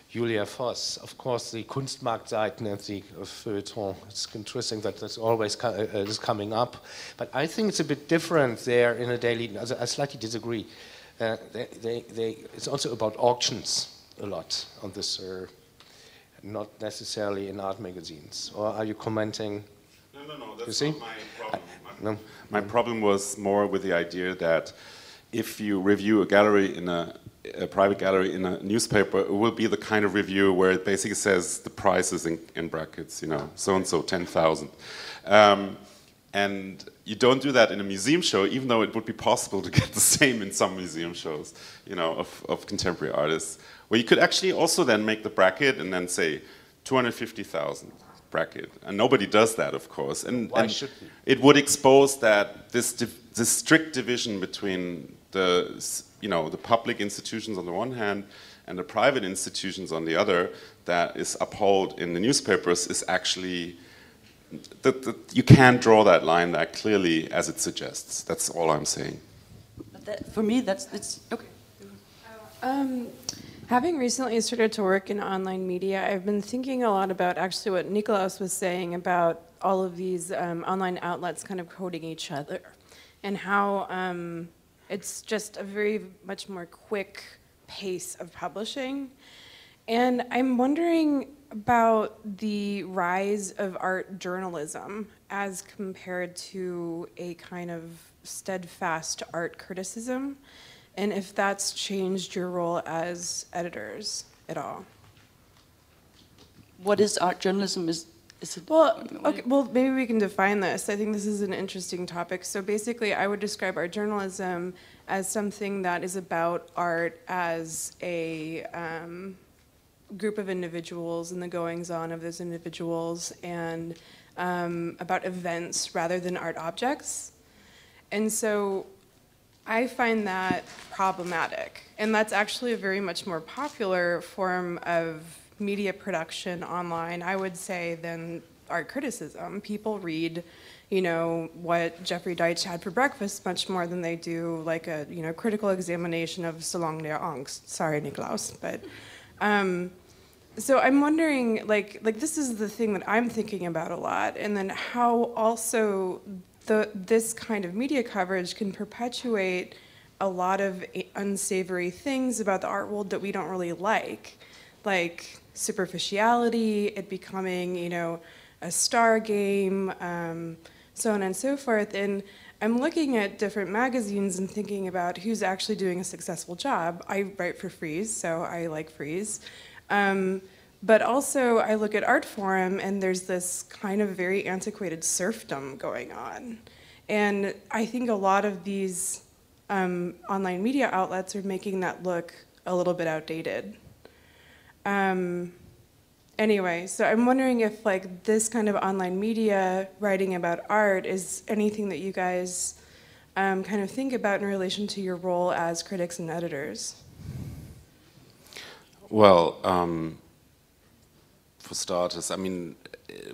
Julia Voss, of course, the Kunstmarktseiten and the feuilleton. It's interesting that that's always is coming up. But I think it's a bit different there in a daily, I slightly disagree. It's also about auctions a lot on this, not necessarily in art magazines. Or are you commenting? No, that's not my problem. My problem was more with the idea that if you review a gallery in a private gallery in a newspaper, it will be the kind of review where it basically says the price is in brackets, you know, so-and-so, 10,000. And you don't do that in a museum show, even though it would be possible to get the same in some museum shows, you know, of contemporary artists, where you could actually also then make the bracket and then say 250,000 bracket. And nobody does that, of course. And should we? It would expose that this strict division between the, you know, the public institutions on the one hand and the private institutions on the other that is upheld in the newspapers is actually, you can't draw that line that clearly as it suggests. That's all I'm saying. But that, for me, it's okay. Having recently started to work in online media, I've been thinking a lot about actually what Nikolaus was saying about all of these online outlets kind of coding each other, and how it's just a very much more quick pace of publishing. And I'm wondering about the rise of art journalism as compared to a kind of steadfast art criticism, and if that's changed your role as editors at all. What is art journalism? Is it? Well, okay, well, maybe we can define this. I think this is an interesting topic. So basically, I would describe art journalism as something that is about art as a group of individuals and the goings-on of those individuals, and about events rather than art objects. And so I find that problematic. And that's actually a very much more popular form of media production online, I would say, than art criticism. People read, you know, what Jeffrey Deitch had for breakfast much more than they do like a, you know, critical examination of Salon der Angst. Sorry, Nikolaus, but so I'm wondering, like this is the thing that I'm thinking about a lot, and then how also this kind of media coverage can perpetuate a lot of unsavory things about the art world that we don't really like superficiality, it becoming, you know, a star game, so on and so forth. And I'm looking at different magazines and thinking about who's actually doing a successful job. I write for Frieze, so I like Frieze. But also, I look at Art Forum, and there's this kind of very antiquated serfdom going on. And I think a lot of these online media outlets are making that look a little bit outdated. Anyway, so I'm wondering if like this kind of online media writing about art is anything that you guys kind of think about in relation to your role as critics and editors. Well, for starters, I mean,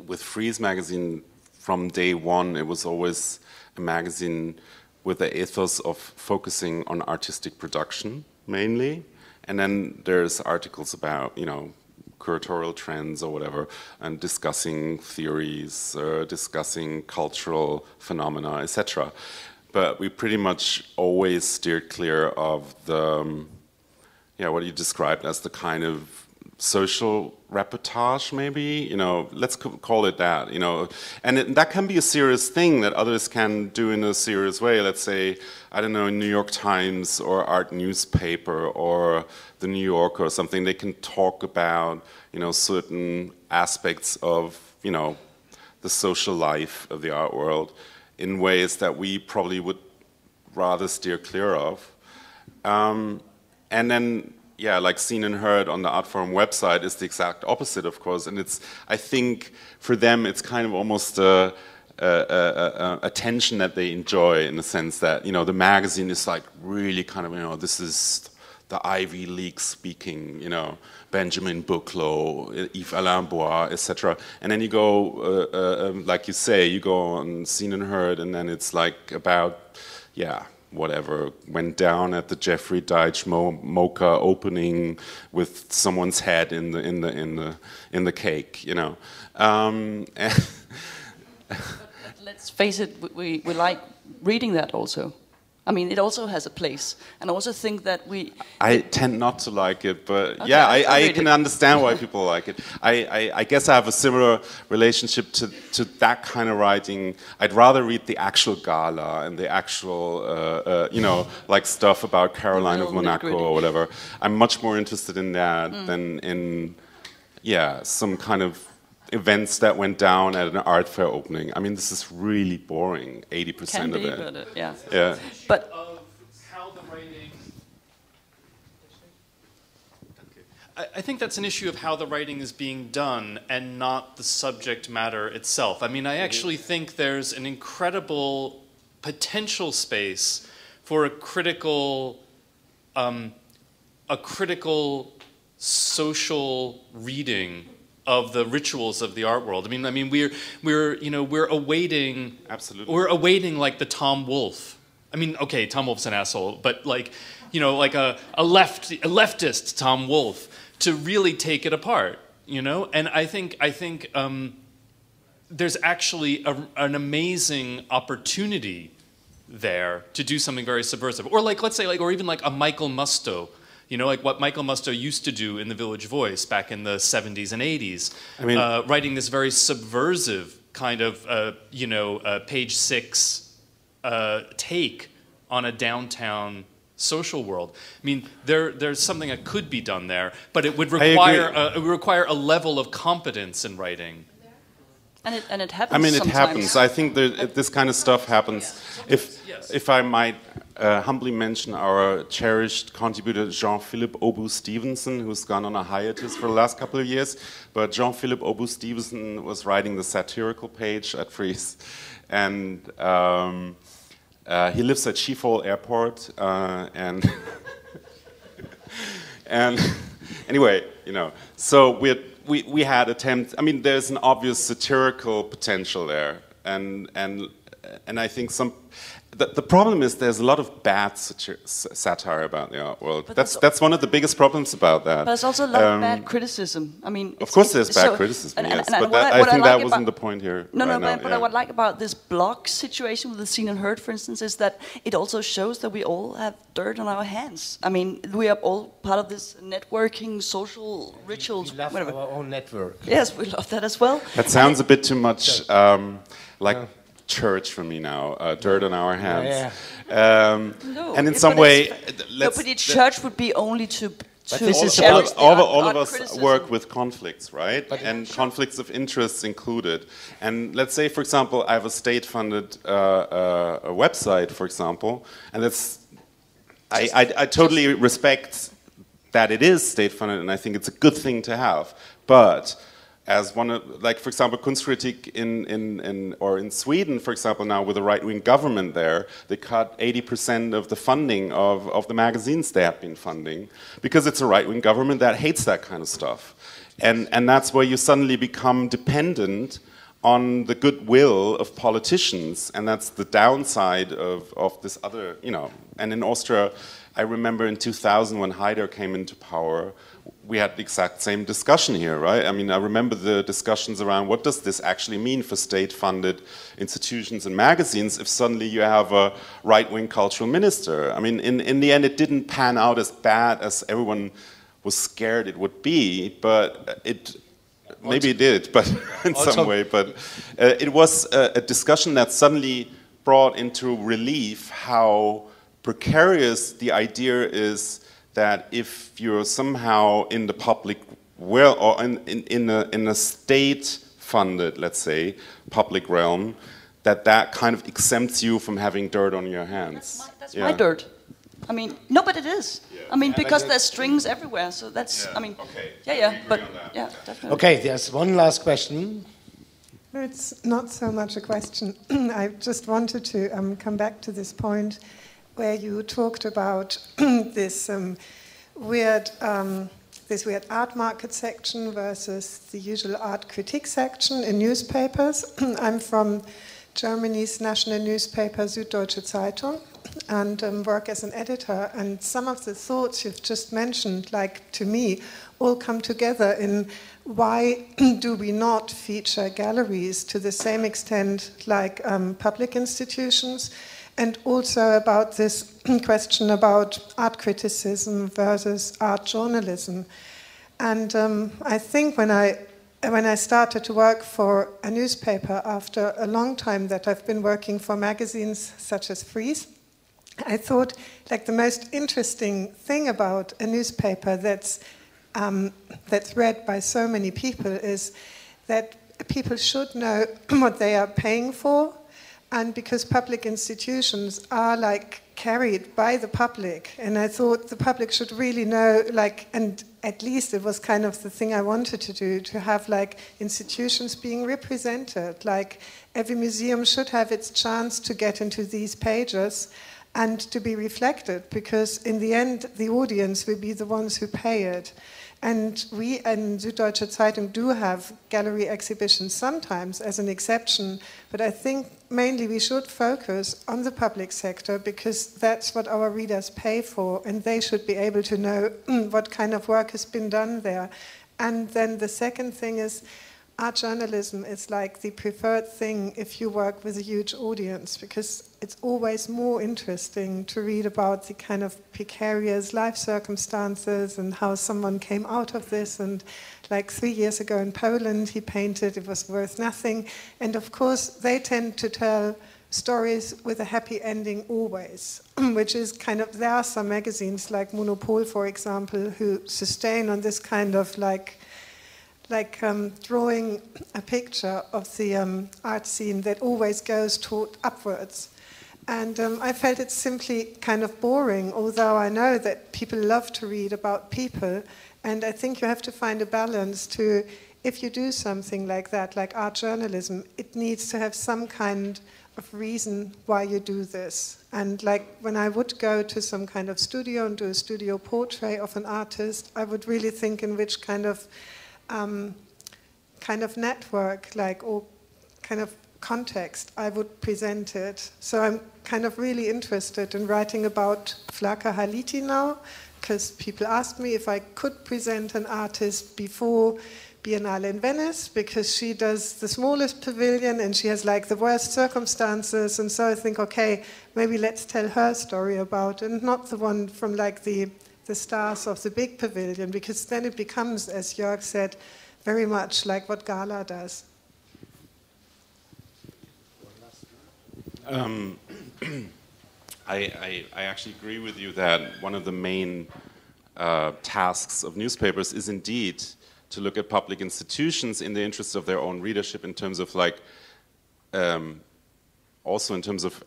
with Frieze magazine, from day one, it was always a magazine with the ethos of focusing on artistic production, mainly. And then there's articles about, you know, curatorial trends or whatever, and discussing theories, discussing cultural phenomena, etc. But we pretty much always steered clear of the, yeah, what you described as the kind of social reportage, maybe, you know, let's call it that, you know, and that can be a serious thing that others can do in a serious way. Let's say, I don't know, New York Times or Art Newspaper or the New Yorker or something, they can talk about, you know, certain aspects of, you know, the social life of the art world in ways that we probably would rather steer clear of. And then, yeah, like Seen and Heard on the Art Forum website is the exact opposite, of course. And it's, I think, for them, it's kind of almost a tension that they enjoy, in the sense that, you know, the magazine is like really kind of, you know, this is the Ivy League speaking, you know, Benjamin Buchloh, Yves Alain Bois, etc. And then you go, like you say, you go on Seen and Heard, and then it's like about, yeah, whatever went down at the Jeffrey Deitch mocha opening with someone's head in the cake, you know. But let's face it, we like reading that also. I mean, it also has a place, and I also think that I tend not to like it, but okay, yeah, I can understand why people like it. I guess I have a similar relationship to that kind of writing. I'd rather read the actual gala and the actual, you know, like stuff about Caroline of Monaco or whatever. I'm much more interested in that than in, yeah, some kind of events that went down at an art fair opening. I mean, this is really boring, 80% of it. But, yeah. Yeah. But of how the writing... I think that's an issue of how the writing is being done and not the subject matter itself. I mean, I actually think there's an incredible potential space for a critical social reading of the rituals of the art world. I mean, we're awaiting. Absolutely. We're awaiting like the Tom Wolfe. I mean, okay, Tom Wolfe's an asshole, but like, you know, like a leftist Tom Wolfe to really take it apart, you know. And I think there's actually an amazing opportunity there to do something very subversive, or like, let's say, like, or even like a Michael Musto. You know, like what Michael Musto used to do in The Village Voice back in the 70s and 80s, I mean, writing this very subversive kind of, you know, page 6 take on a downtown social world. I mean, there's something that could be done there, but it would require a level of competence in writing. And it happens. I mean, it sometimes. happens. I think this kind of stuff happens. If I might humbly mention our cherished contributor Jean-Philippe Aubu-Stevenson, who's gone on a hiatus for the last couple of years. But Jean-Philippe Aubu-Stevenson was writing the satirical page at Fries, and he lives at Schiphol Airport, and and anyway, you know, so we had attempts. I mean, there's an obvious satirical potential there, and I think the problem is there's a lot of bad satire about the art world. That's one of the biggest problems about that. But there's also a lot of bad criticism. I mean, of course there's bad criticism, yes. But I think that wasn't the point here. But what I like about this blog situation with the Seen and Heard, for instance, is that it also shows that we all have dirt on our hands. I mean, we are all part of this networking, social rituals. We love our own network. Yes, we love that as well. That sounds a bit too much like church for me now, dirt on our hands. And in some way, but church would be only to all of us work with conflicts, right? And conflicts of interests included. And let's say, for example, I have a state-funded a website, for example, and I totally respect that it is state-funded, and I think it's a good thing to have. But as one of, like, for example, Critic in Sweden, for example, now with a right-wing government there, they cut 80% of the funding of the magazines they have been funding because it's a right-wing government that hates that kind of stuff. And that's where you suddenly become dependent on the goodwill of politicians, and that's the downside of this other, you know. And in Austria, I remember in 2000 when Heiser came into power, we had the exact same discussion here, right? I mean, I remember the discussions around what does this actually mean for state-funded institutions and magazines if suddenly you have a right-wing cultural minister. I mean, in the end, it didn't pan out as bad as everyone was scared it would be, but maybe it did, but in some way. But it was a discussion that suddenly brought into relief how precarious the idea is that if you're somehow in the public, or in a state-funded, let's say, public realm, that kind of exempts you from having dirt on your hands. That's my dirt. I mean, no, but it is. Yeah. I mean, because there's strings everywhere, so that's, I mean, but yeah, definitely. Okay, there's one last question. It's not so much a question. I just wanted to come back to this point where you talked about this weird art market section versus the usual art critique section in newspapers. I'm from Germany's national newspaper Süddeutsche Zeitung, and work as an editor. And some of the thoughts you've just mentioned, like to me, all come together in why do we not feature galleries to the same extent like public institutions, and also about this question about art criticism versus art journalism. And I think when I started to work for a newspaper after a long time that I've been working for magazines such as Frieze, I thought like the most interesting thing about a newspaper that's read by so many people is that people should know what they are paying for, and because public institutions are like carried by the public, and I thought the public should really know, like, and at least it was kind of the thing I wanted to do, to have like institutions being represented, like every museum should have its chance to get into these pages and to be reflected, because in the end the audience will be the ones who pay it. And we in Süddeutsche Zeitung do have gallery exhibitions sometimes as an exception, but I think mainly we should focus on the public sector, because that's what our readers pay for, and they should be able to know what kind of work has been done there. And then the second thing is, art journalism is like the preferred thing if you work with a huge audience, because it's always more interesting to read about the kind of precarious life circumstances and how someone came out of this. And like 3 years ago in Poland, he painted, it was worth nothing. And of course, they tend to tell stories with a happy ending always, which is kind of, there are some magazines like Monopol, for example, who sustain on this kind of like drawing a picture of the art scene that always goes toward upwards. And I felt it's simply kind of boring, although I know that people love to read about people. And I think you have to find a balance to, if you do something like that, like art journalism, it needs to have some kind of reason why you do this. And like when I would go to some kind of studio and do a studio portrait of an artist, I would really think in which kind of network, like, or kind of context I would present it. So I'm kind of really interested in writing about Flaka Haliti now, because people asked me if I could present an artist before Biennale in Venice, because she does the smallest pavilion and she has like the worst circumstances, and so I think, okay, maybe let's tell her story about it, and not the one from like the stars of the big pavilion, because then it becomes, as Jörg said, very much like what Gala does. I actually agree with you that one of the main tasks of newspapers is indeed to look at public institutions in the interest of their own readership, in terms of like, also in terms of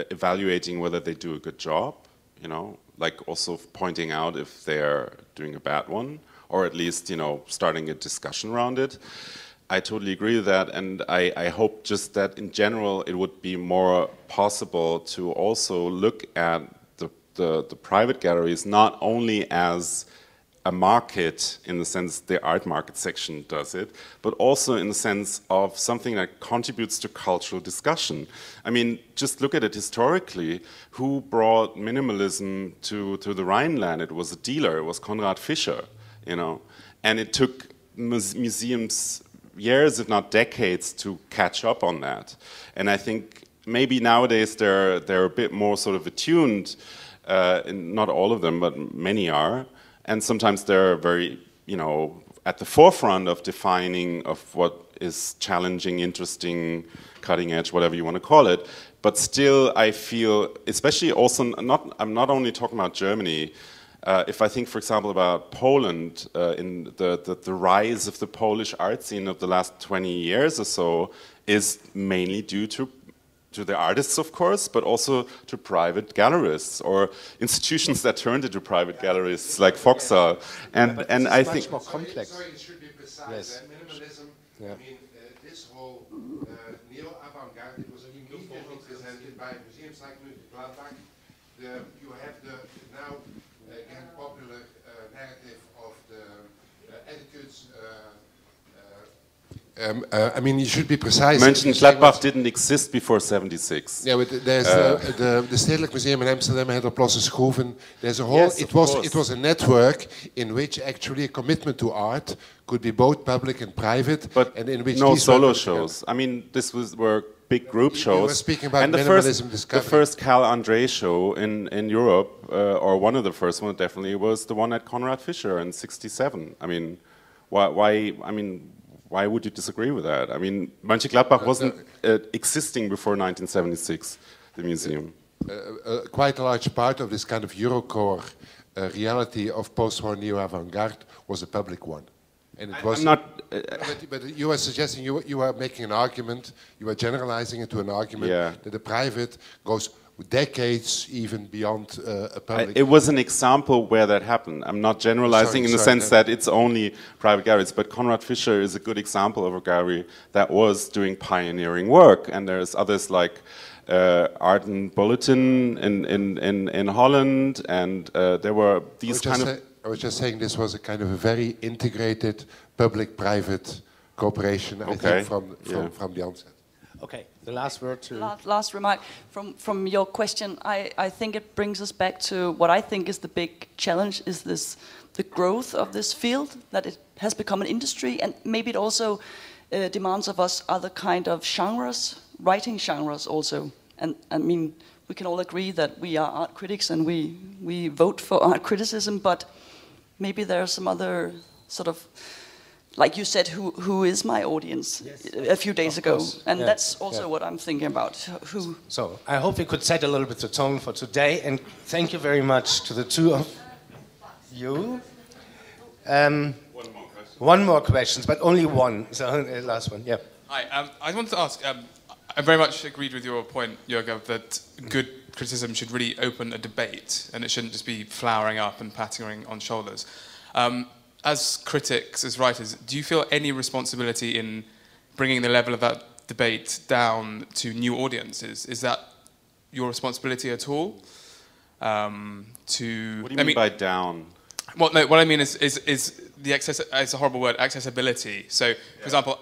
evaluating whether they do a good job, you know, like also pointing out if they're doing a bad one, or at least, you know, starting a discussion around it. I totally agree with that, and I hope just that in general it would be more possible to also look at the private galleries not only as a market in the sense the art market section does it, but also in the sense of something that contributes to cultural discussion. I mean, just look at it historically. Who brought minimalism to the Rhineland? It was a dealer, it was Konrad Fischer, you know, and it took museums years, if not decades, to catch up on that. And I think maybe nowadays they're a bit more sort of attuned, not all of them, but many are. And sometimes they're very, you know, at the forefront of defining of what is challenging, interesting, cutting edge, whatever you want to call it. But still, I feel, especially also, I'm not only talking about Germany. If I think, for example, about Poland, in the rise of the Polish art scene of the last 20 years or so is mainly due to the artists, of course, but also to private gallerists or institutions that turned into private galleries, like Foxal. And I think much more complex. Sorry, it should be precise. Yes. Minimalism. Yeah. I mean, this whole neo-avant-garde, it was immediately presented by museums like Gladbach. You have the now again popular narrative of the etiquettes I mean, you should be precise. Mönchengladbach didn't exist before 76. Yeah, but there's the Stedelijk Museum in Amsterdam had a Plassen Schroeven. There's a whole. Yes, it was a network in which actually a commitment to art could be both public and private, but and in which no these solo were shows. I mean, were big group shows. You were speaking about and the minimalism first Cal Andre show in Europe, or one of the first ones definitely, was the one at Konrad Fischer in '67. I mean, why? I mean, why would you disagree with that? I mean, Mönchengladbach wasn't existing before 1976, the museum. Quite a large part of this kind of Eurocore reality of post-war neo-avant-garde was a public one. And it was not. But you were suggesting you were making an argument. You were generalizing it to an argument that the private goes decades even beyond a public. It was an example where that happened. I'm not generalizing in the sense that it's only private galleries, but Konrad Fischer is a good example of a gallery that was doing pioneering work, and there's others like Art and Bulletin in Holland, and there were these kind of. I was just saying this was a kind of a very integrated public-private cooperation, I think, from the onset. Okay, the last word to... Last remark. From your question, I think it brings us back to what I think is the big challenge, is the growth of this field, that it has become an industry, and maybe it also demands of us other kind of genres, writing genres also. And I mean, we can all agree that we are art critics and we vote for art criticism, but maybe there are some other sort of, like you said, who is my audience a few days ago, and that's also what I'm thinking about. Who? So I hope we could set a little bit the tone for today, and thank you very much to the two of you. One more question, but only one. So last one, yeah. Hi, I wanted to ask. I very much agreed with your point, Jörg, that good criticism should really open a debate, and it shouldn't just be flowering up and patting on shoulders. As critics, as writers, do you feel any responsibility in bringing the level of that debate down to new audiences? Is that your responsibility at all? What do you mean by down? Well, no, what I mean is the it's a horrible word, accessibility. So, for example,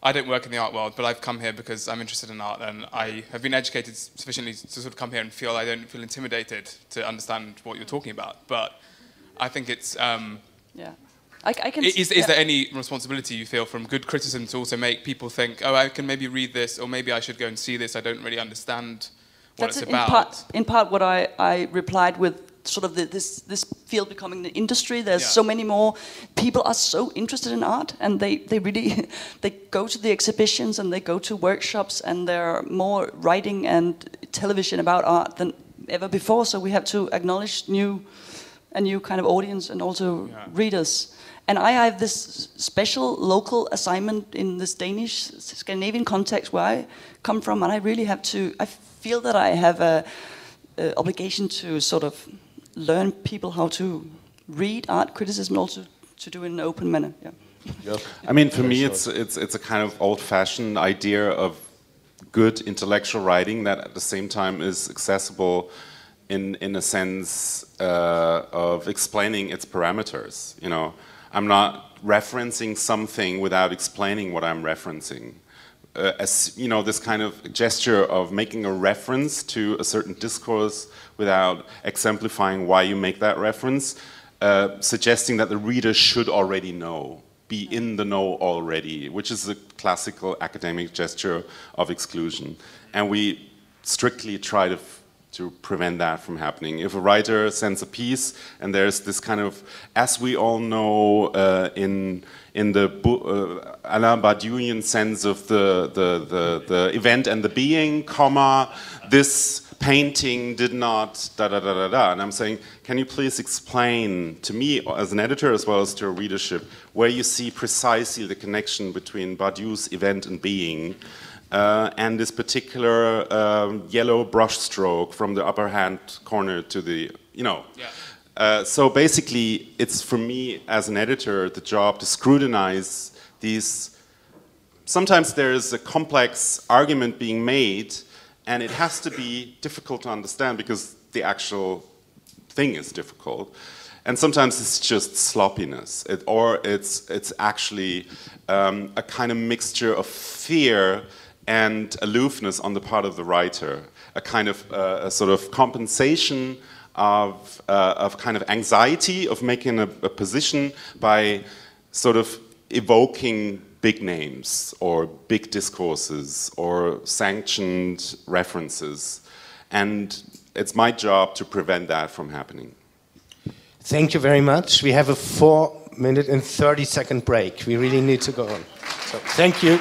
I don't work in the art world, but I've come here because I'm interested in art, and I have been educated sufficiently to sort of come here and feel I don't feel intimidated to understand what you're talking about. But I think it's... I can is there any responsibility you feel from good criticism to also make people think, oh, I can maybe read this, or maybe I should go and see this, I don't really understand what it's about? In part what I replied with, sort of this field becoming an industry. There's so many more people are so interested in art, and they really they go to the exhibitions and they go to workshops, and there are more writing and television about art than ever before. So we have to acknowledge a new kind of audience and also readers. And I have this special local assignment in this Danish, Scandinavian context where I come from, and I really have to. I feel that I have a obligation to sort of learn people how to read art criticism, and also to do it in an open manner. I mean, for me, it's a kind of old-fashioned idea of good intellectual writing that at the same time is accessible in a sense of explaining its parameters. You know, I'm not referencing something without explaining what I'm referencing. As you know, this kind of gesture of making a reference to a certain discourse without exemplifying why you make that reference, suggesting that the reader should already know, be in the know already, which is a classical academic gesture of exclusion. And we strictly try to prevent that from happening. If a writer sends a piece and there's this kind of, as we all know, in the Alain Badiouian sense of the event and the being, comma, this painting did not da-da-da-da-da. And I'm saying, can you please explain to me as an editor as well as to a readership where you see precisely the connection between Badiou's event and being and this particular yellow brush stroke from the upper hand corner to the, you know. So basically, it's for me as an editor the job to scrutinize these. Sometimes there's a complex argument being made, and it has to be difficult to understand because the actual thing is difficult. And sometimes it's just sloppiness, or it's actually a kind of mixture of fear and aloofness on the part of the writer, a kind of a sort of compensation of kind of anxiety of making a position by sort of evoking big names or big discourses or sanctioned references. And it's my job to prevent that from happening. Thank you very much. We have a 4-minute and 30-second break. We really need to go on. So, thank you.